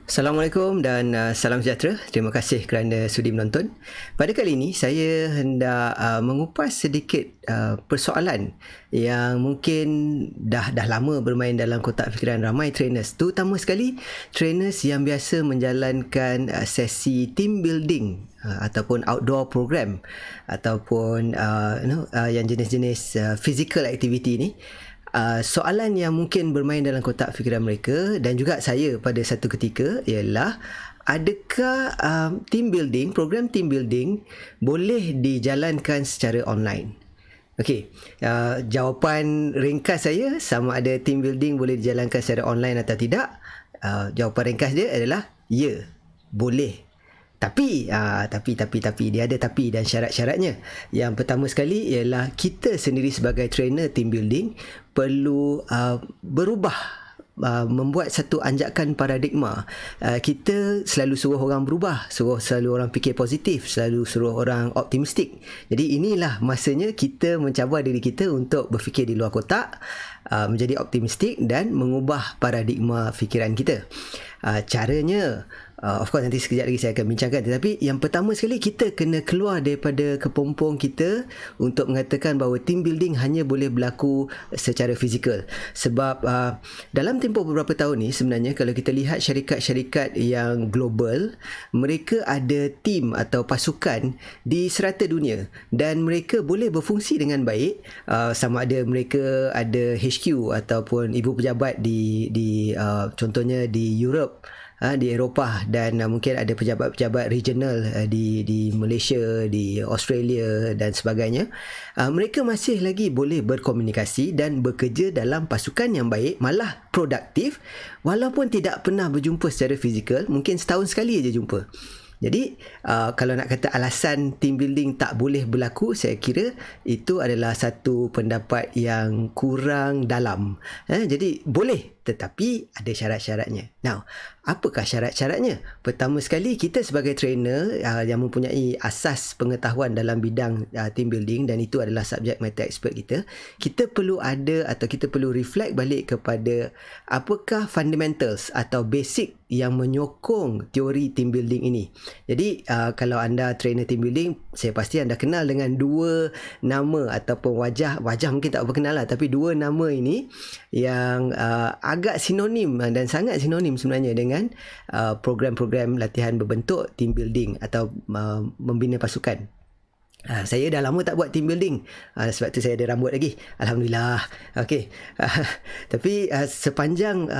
Assalamualaikum dan salam sejahtera. Terima kasih kerana sudi menonton. Pada kali ini saya hendak mengupas sedikit persoalan yang mungkin dah lama bermain dalam kotak fikiran ramai trainers, terutama sekali trainers yang biasa menjalankan sesi team building ataupun outdoor program ataupun yang jenis-jenis physical activity ni. Soalan yang mungkin bermain dalam kotak fikiran mereka dan juga saya pada satu ketika ialah, adakah program team building boleh dijalankan secara online? Okey, jawapan ringkas saya sama ada team building boleh dijalankan secara online atau tidak. Jawapan ringkas dia adalah ya, boleh. Tapi dia ada tapi dan syarat-syaratnya. Yang pertama sekali ialah kita sendiri sebagai trainer team building perlu berubah, membuat satu anjakan paradigma. Kita selalu suruh orang berubah, selalu orang fikir positif, selalu suruh orang optimistik. Jadi inilah masanya kita mencabar diri kita untuk berfikir di luar kotak, menjadi optimistik dan mengubah paradigma fikiran kita. Caranya, of course nanti sekejap lagi saya akan bincangkan, tetapi yang pertama sekali kita kena keluar daripada kepompong kita untuk mengatakan bahawa team building hanya boleh berlaku secara fizikal. Sebab dalam tempoh beberapa tahun ni sebenarnya kalau kita lihat syarikat-syarikat yang global, mereka ada tim atau pasukan di serata dunia dan mereka boleh berfungsi dengan baik, sama ada mereka ada HQ ataupun ibu pejabat di contohnya di Europe, di Eropah, dan mungkin ada pejabat-pejabat regional di Malaysia, di Australia dan sebagainya. Mereka masih lagi boleh berkomunikasi dan bekerja dalam pasukan yang baik, malah produktif, walaupun tidak pernah berjumpa secara fizikal, mungkin setahun sekali aja jumpa. Jadi kalau nak kata alasan team building tak boleh berlaku, saya kira itu adalah satu pendapat yang kurang dalam. Jadi boleh, tetapi ada syarat-syaratnya. Now, apakah syarat-syaratnya? Pertama sekali, kita sebagai trainer yang mempunyai asas pengetahuan dalam bidang team building, dan itu adalah subjek matter expert kita perlu ada atau kita perlu reflect balik kepada apakah fundamentals atau basic yang menyokong teori team building ini. Jadi kalau anda trainer team building, saya pasti anda kenal dengan dua nama ataupun wajah mungkin tak berkenal lah, tapi dua nama ini yang agak sinonim dan sangat sinonim sebenarnya dengan program-program latihan berbentuk team building atau membina pasukan. Saya dah lama tak buat team building, sebab tu saya ada rambut lagi, alhamdulillah. Okey. Tapi sepanjang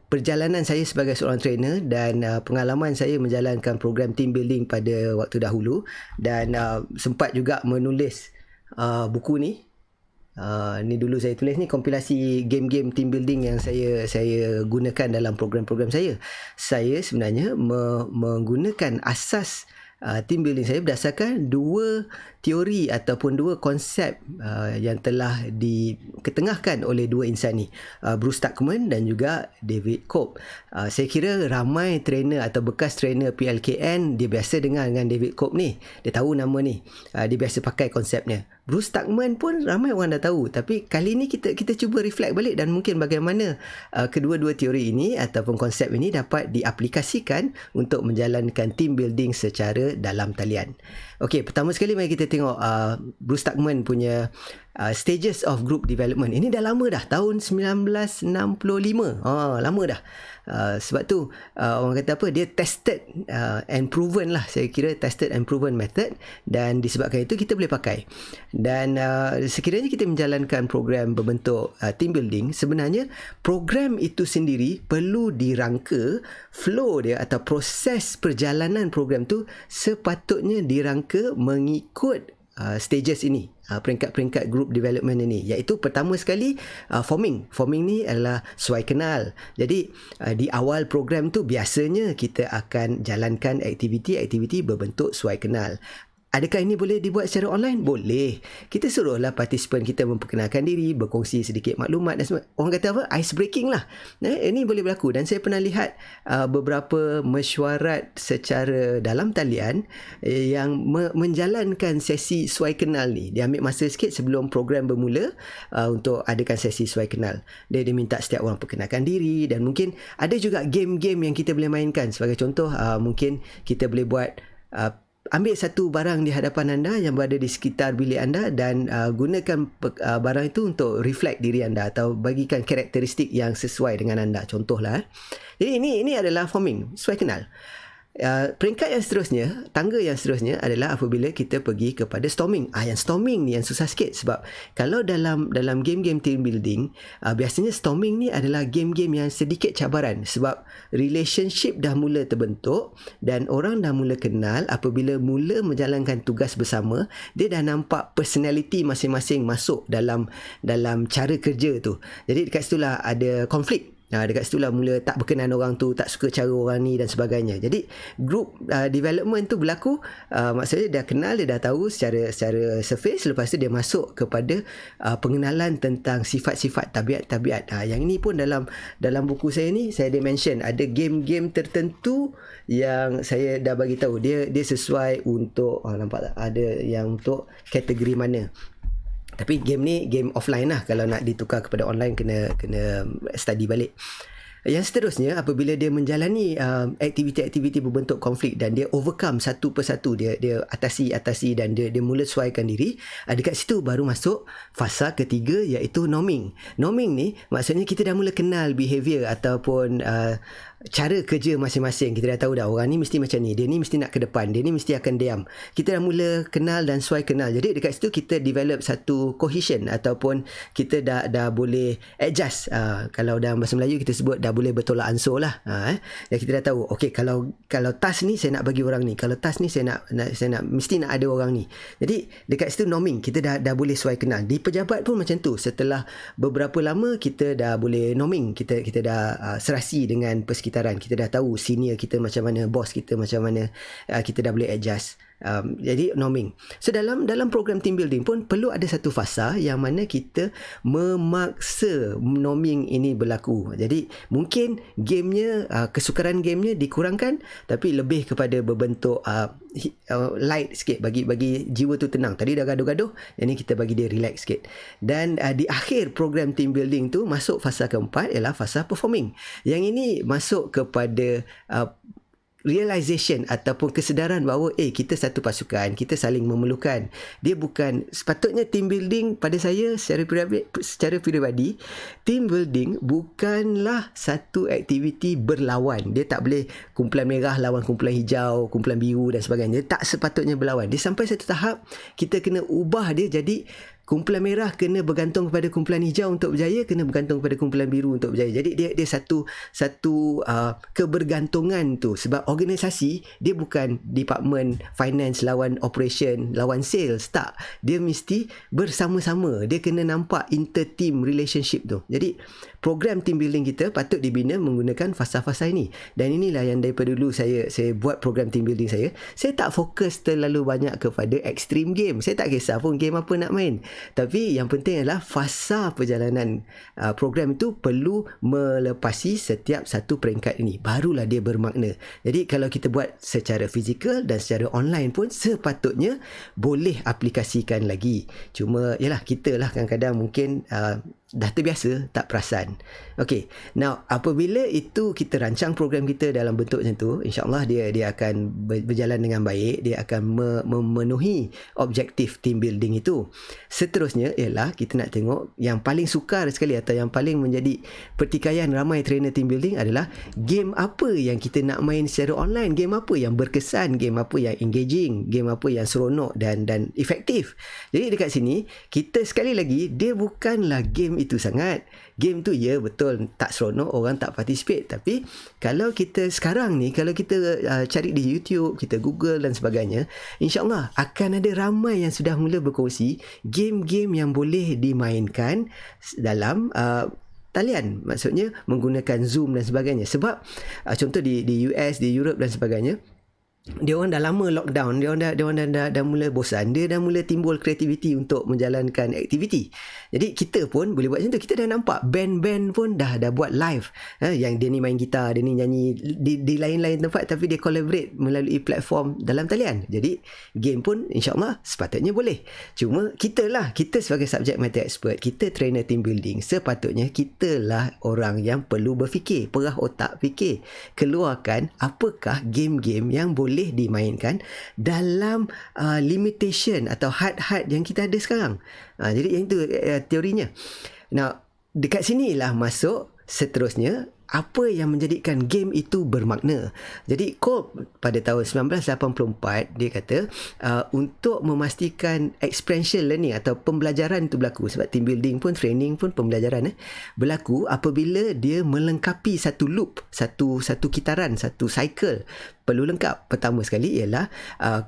perjalanan saya sebagai seorang trainer dan pengalaman saya menjalankan program team building pada waktu dahulu, dan sempat juga menulis buku ni. Ni dulu saya tulis ni kompilasi game-game team building yang saya gunakan dalam program-program saya. Saya sebenarnya menggunakan asas team building saya berdasarkan dua teori ataupun dua konsep yang telah diketengahkan oleh dua insan ni, Bruce Tuckman dan juga David Cope. Saya kira ramai trainer atau bekas trainer PLKN dia biasa dengar dengan David Cope ni, dia tahu nama ni, dia biasa pakai konsepnya. Bruce Tuckman pun ramai orang dah tahu, tapi kali ni kita cuba reflect balik dan mungkin bagaimana kedua-dua teori ini ataupun konsep ini dapat diaplikasikan untuk menjalankan team building secara dalam talian. Okey, pertama sekali mari kita tengok Bruce Tuckman punya stages of group development. Ini dah lama dah, tahun 1965. Lama dah. Sebab tu orang kata apa, dia tested and proven lah, saya kira tested and proven method, dan disebabkan itu kita boleh pakai. Dan sekiranya kita menjalankan program berbentuk team building, sebenarnya program itu sendiri perlu dirangka, flow dia atau proses perjalanan program tu sepatutnya dirangka mengikut stages ini, peringkat-peringkat group development ini, iaitu pertama sekali forming ni adalah suai kenal. Jadi di awal program tu biasanya kita akan jalankan aktiviti berbentuk suai kenal. Adakah ini boleh dibuat secara online? Boleh. Kita suruhlah partisipan kita memperkenalkan diri, berkongsi sedikit maklumat dan semua. Orang kata apa? Ice breaking lah. Ini boleh berlaku. Dan saya pernah lihat beberapa mesyuarat secara dalam talian yang menjalankan sesi suai kenal ni. Dia ambil masa sikit sebelum program bermula untuk adakan sesi suai kenal. Dia minta setiap orang perkenalkan diri, dan mungkin ada juga game-game yang kita boleh mainkan. Sebagai contoh, mungkin kita boleh buat ambil satu barang di hadapan anda yang berada di sekitar bilik anda dan gunakan barang itu untuk reflect diri anda atau bagikan karakteristik yang sesuai dengan anda. Contohlah. Jadi ini adalah forming, sesuai kenal. Peringkat yang seterusnya, tangga yang seterusnya adalah apabila kita pergi kepada storming. Yang storming ni yang susah sikit, sebab kalau dalam game-game team building, biasanya storming ni adalah game-game yang sedikit cabaran, sebab relationship dah mula terbentuk dan orang dah mula kenal. Apabila mula menjalankan tugas bersama, dia dah nampak personality masing-masing masuk dalam cara kerja tu. Jadi dekat situlah ada konflik. Dekat situ lah mula tak berkenan orang tu, tak suka cara orang ni dan sebagainya. Jadi group development tu berlaku, maksudnya dah kenal, dia dah tahu secara surface. Lepas tu dia masuk kepada pengenalan tentang sifat-sifat, tabiat-tabiat. Yang ini pun dalam buku saya ni, saya ada mention ada game-game tertentu yang saya dah bagi tahu dia sesuai untuk nampak tak, ada yang untuk kategori mana. Tapi game ni game offline lah. Kalau nak ditukar kepada online, kena study balik. Yang seterusnya, apabila dia menjalani aktiviti-aktiviti berbentuk konflik dan dia overcome satu persatu, dia atasi dan dia mula sesuaikan diri, dekat situ baru masuk fasa ketiga, iaitu norming. Norming ni maksudnya kita dah mula kenal behavior ataupun cara kerja masing-masing. Kita dah tahu dah orang ni mesti macam ni, dia ni mesti nak ke depan, dia ni mesti akan diam. Kita dah mula kenal dan sesuai kenal. Jadi dekat situ kita develop satu cohesion ataupun kita dah boleh adjust. Kalau dalam bahasa Melayu kita sebut dah boleh bertolak ansur lah. Dan kita dah tahu, okey, kalau task ni saya nak bagi orang ni, kalau task ni saya nak mesti nak ada orang ni. Jadi dekat situ norming, kita dah boleh sesuai kenal. Di pejabat pun macam tu. Setelah beberapa lama kita dah boleh norming, kita dah serasi dengan persekitaran. Kita dah tahu senior kita macam mana, bos kita macam mana, kita dah boleh adjust. Jadi norming. So dalam program team building pun perlu ada satu fasa yang mana kita memaksa norming ini berlaku. Jadi mungkin gamenya, kesukaran gamenya dikurangkan, tapi lebih kepada berbentuk light sikit, bagi jiwa tu tenang. Tadi dah gaduh-gaduh, ini kita bagi dia relax sikit. Dan di akhir program team building tu masuk fasa keempat, ialah fasa performing. Yang ini masuk kepada realization ataupun kesedaran bahawa kita satu pasukan, kita saling memerlukan. Dia bukan, sepatutnya team building pada saya secara peribadi, team building bukanlah satu aktiviti berlawan. Dia tak boleh kumpulan merah lawan kumpulan hijau, kumpulan biru dan sebagainya. Dia tak sepatutnya berlawan. Dia sampai satu tahap kita kena ubah dia jadi kumpulan merah kena bergantung kepada kumpulan hijau untuk berjaya, kena bergantung kepada kumpulan biru untuk berjaya. Jadi dia satu kebergantungan tu. Sebab organisasi dia bukan department finance lawan operation lawan sales, tak. Dia mesti bersama-sama. Dia kena nampak inter-team relationship tu. Jadi program team building kita patut dibina menggunakan fasa-fasa ini. Dan inilah yang daripada dulu saya buat program team building saya. Saya tak fokus terlalu banyak kepada extreme game. Saya tak kisah pun game apa nak main. Tapi yang penting adalah fasa perjalanan program itu perlu melepasi setiap satu peringkat ini. Barulah dia bermakna. Jadi kalau kita buat secara fizikal dan secara online pun sepatutnya boleh aplikasikan lagi. Cuma yalah, kita lah kadang-kadang mungkin dah terbiasa, tak perasan. Okay, now apabila itu kita rancang program kita dalam bentuk macam tu, insyaAllah dia akan berjalan dengan baik. Dia akan memenuhi objektif team building itu. Seterusnya ialah kita nak tengok yang paling sukar sekali atau yang paling menjadi pertikaian ramai trainer team building adalah game apa yang kita nak main secara online, game apa yang berkesan, game apa yang engaging, game apa yang seronok dan efektif. Jadi dekat sini kita sekali lagi, dia bukanlah game itu sangat. Game tu ya betul tak seronok, orang tak participate. Tapi kalau kita sekarang ni, kalau kita cari di YouTube, kita Google dan sebagainya, insyaAllah akan ada ramai yang sudah mula berkongsi game-game yang boleh dimainkan dalam talian. Maksudnya menggunakan Zoom dan sebagainya. Sebab contoh di US, di Europe dan sebagainya, dia orang dah lama lockdown, dia orang dah mula bosan, dia dah mula timbul kreativiti untuk menjalankan aktiviti. Jadi kita pun boleh buat macam tu. Kita dah nampak band-band pun dah buat live, yang dia ni main gitar, dia ni nyanyi di lain-lain tempat, tapi dia collaborate melalui platform dalam talian. Jadi game pun insyaAllah sepatutnya boleh. Cuma kita sebagai subject matter expert, kita trainer team building, sepatutnya kita lah orang yang perlu berfikir, perah otak fikir, keluarkan apakah game-game yang boleh dimainkan dalam limitation atau had yang kita ada sekarang. Jadi yang itu teorinya. Nah, dekat sinilah masuk seterusnya apa yang menjadikan game itu bermakna. Jadi Kolb pada tahun 1984 dia kata untuk memastikan experiential learning atau pembelajaran itu berlaku, sebab team building pun, training pun pembelajaran berlaku apabila dia melengkapi satu loop, satu kitaran, satu cycle. Perlu lengkap. Pertama sekali ialah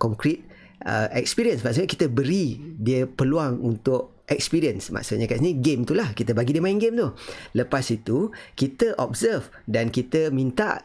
concrete experience. Maksudnya kita beri dia peluang untuk experience. Maksudnya kat sini game tu lah, kita bagi dia main game tu. Lepas itu kita observe dan kita minta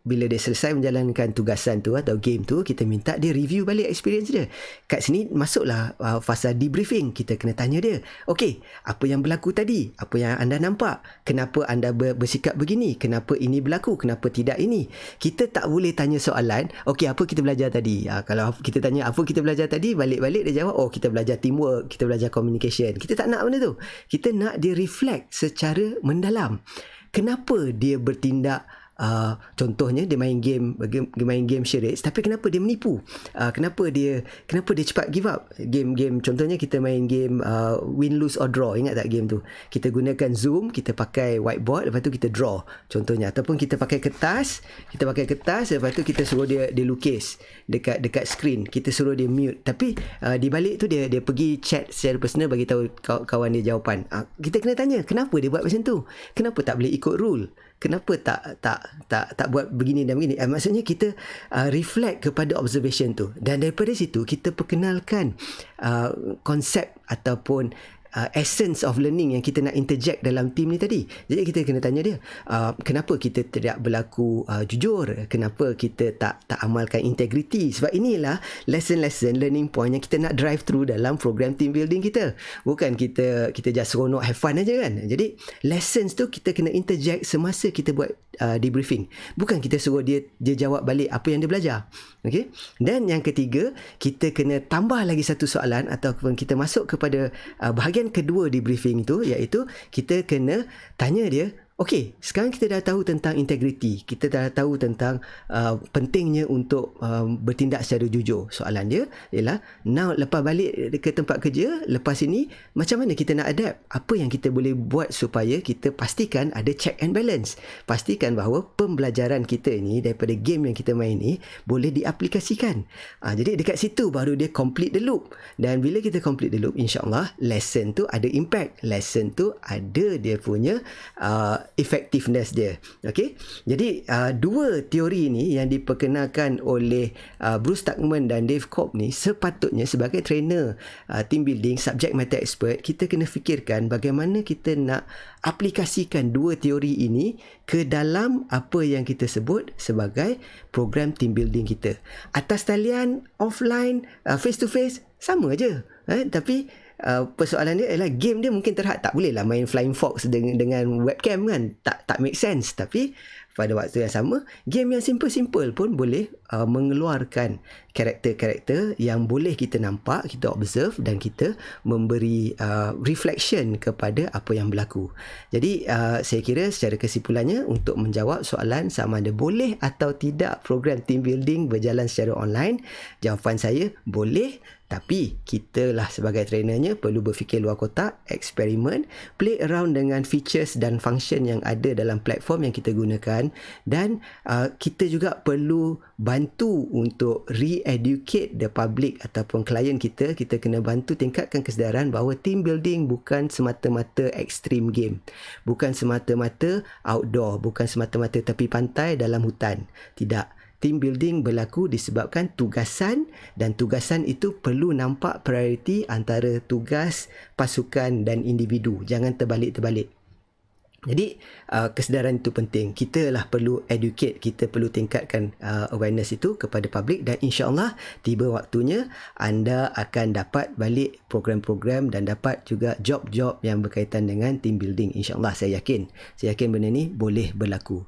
bila dia selesai menjalankan tugasan tu atau game tu, kita minta dia review balik experience dia. Kat sini masuklah fasa debriefing. Kita kena tanya dia, okey, apa yang berlaku tadi? Apa yang anda nampak? Kenapa anda bersikap begini? Kenapa ini berlaku? Kenapa tidak ini? Kita tak boleh tanya soalan, okey, apa kita belajar tadi? Kalau kita tanya apa kita belajar tadi, balik-balik dia jawab, oh, kita belajar teamwork, kita belajar communication. Kita tak nak benda tu. Kita nak dia reflect secara mendalam. Kenapa dia bertindak contohnya dia main game charades, tapi kenapa dia menipu? Kenapa dia cepat give up? Game contohnya kita main game win, lose or draw. Ingat tak game tu? Kita gunakan Zoom, kita pakai whiteboard, lepas tu kita draw contohnya, ataupun kita pakai kertas, lepas tu kita suruh dia lukis dekat screen, kita suruh dia mute, tapi di balik tu dia pergi chat secara personal bagi tahu kawan dia jawapan. Kita kena tanya kenapa dia buat macam tu, kenapa tak boleh ikut rule, kenapa tak buat begini dan begini. Maksudnya kita reflect kepada observation tu, dan daripada situ kita perkenalkan konsep ataupun essence of learning yang kita nak interject dalam team ni tadi. Jadi kita kena tanya dia, kenapa kita tidak berlaku jujur, kenapa kita tak amalkan integriti. Sebab inilah lesson learning point yang kita nak drive through dalam program team building kita. Bukan kita just seronok have fun aja kan. Jadi lessons tu kita kena interject semasa kita buat debriefing. Bukan kita suruh dia jawab balik apa yang dia belajar. Okay? Dan yang ketiga, kita kena tambah lagi satu soalan ataupun kita masuk kepada bahagian kedua debriefing tu, iaitu kita kena tanya dia, okey, sekarang kita dah tahu tentang integriti, kita dah tahu tentang pentingnya untuk bertindak secara jujur. Soalan dia ialah, now lepas balik ke tempat kerja, lepas ini macam mana kita nak adapt? Apa yang kita boleh buat supaya kita pastikan ada check and balance, pastikan bahawa pembelajaran kita ni daripada game yang kita main ni boleh diaplikasikan. Jadi dekat situ baru dia complete the loop. Dan bila kita complete the loop, insyaAllah lesson tu ada impact, lesson tu ada dia punya effectiveness dia. Okay? Jadi dua teori ni yang diperkenalkan oleh Bruce Tuckman dan Dave Kolb ni, sepatutnya sebagai trainer team building, subject matter expert, kita kena fikirkan bagaimana kita nak aplikasikan dua teori ini ke dalam apa yang kita sebut sebagai program team building kita. Atas talian, offline, face to face, sama aja. Tapi persoalan dia adalah game dia mungkin terhad. Tak boleh lah main Flying Fox dengan webcam kan, tak make sense. Tapi pada waktu yang sama, game yang simple-simple pun boleh mengeluarkan karakter-karakter yang boleh kita nampak, kita observe dan kita memberi reflection kepada apa yang berlaku. Jadi saya kira secara kesimpulannya, untuk menjawab soalan sama ada boleh atau tidak program team building berjalan secara online, jawapan saya boleh. Tapi kita lah sebagai trainernya perlu berfikir luar kotak, eksperimen, play around dengan features dan function yang ada dalam platform yang kita gunakan, dan kita juga perlu bantu untuk re-educate the public ataupun klien kita. Kita kena bantu tingkatkan kesedaran bahawa team building bukan semata-mata extreme game, bukan semata-mata outdoor, bukan semata-mata tepi pantai dalam hutan. Tidak. Team building berlaku disebabkan tugasan, dan tugasan itu perlu nampak prioriti antara tugas pasukan dan individu. Jangan terbalik-terbalik. Jadi kesedaran itu penting. Kita lah perlu educate, kita perlu tingkatkan awareness itu kepada public, dan insya-Allah tiba waktunya anda akan dapat balik program-program dan dapat juga job-job yang berkaitan dengan team building. Insya-Allah saya yakin benda ni boleh berlaku.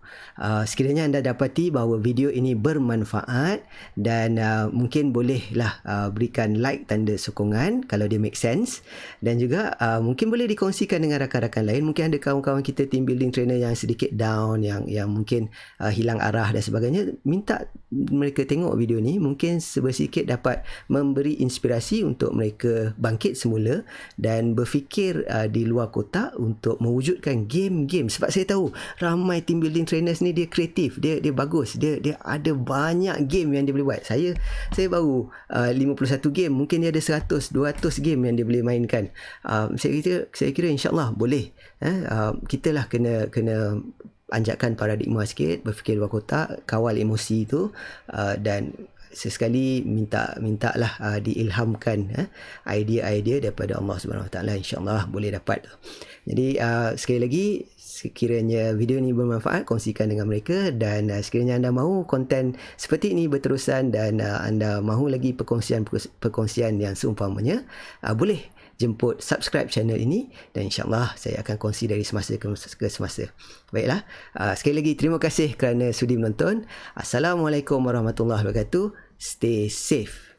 Sekiranya anda dapati bahawa video ini bermanfaat dan mungkin bolehlah berikan like tanda sokongan kalau dia make sense, dan juga mungkin boleh dikongsikan dengan rakan-rakan lain. Mungkin ada kawan-kawan kita team building trainer yang sedikit down, yang mungkin hilang arah dan sebagainya, minta mereka tengok video ni, mungkin sedikit dapat memberi inspirasi untuk mereka bangkit semula dan berfikir di luar kotak untuk mewujudkan game-game. Sebab saya tahu ramai team building trainers ni dia kreatif, dia bagus, dia ada banyak game yang dia boleh buat. Saya baru 51 game, mungkin dia ada 100 200 game yang dia boleh mainkan. Saya kira insya-Allah boleh. Kita lah kena anjakkan paradigma sikit, berfikir luar kotak, kawal emosi tu, dan sesekali mintalah diilhamkan idea-idea daripada Allah Subhanahu Wa Taala, insya-Allah boleh dapat. Jadi sekali lagi, sekiranya video ni bermanfaat, kongsikan dengan mereka, dan sekiranya anda mahu konten seperti ini berterusan dan anda mahu lagi perkongsian yang seumpamanya, boleh jemput subscribe channel ini, dan insya-Allah saya akan kongsi dari semasa ke semasa. Baiklah, sekali lagi terima kasih kerana sudi menonton. Assalamualaikum warahmatullahi wabarakatuh. Stay safe.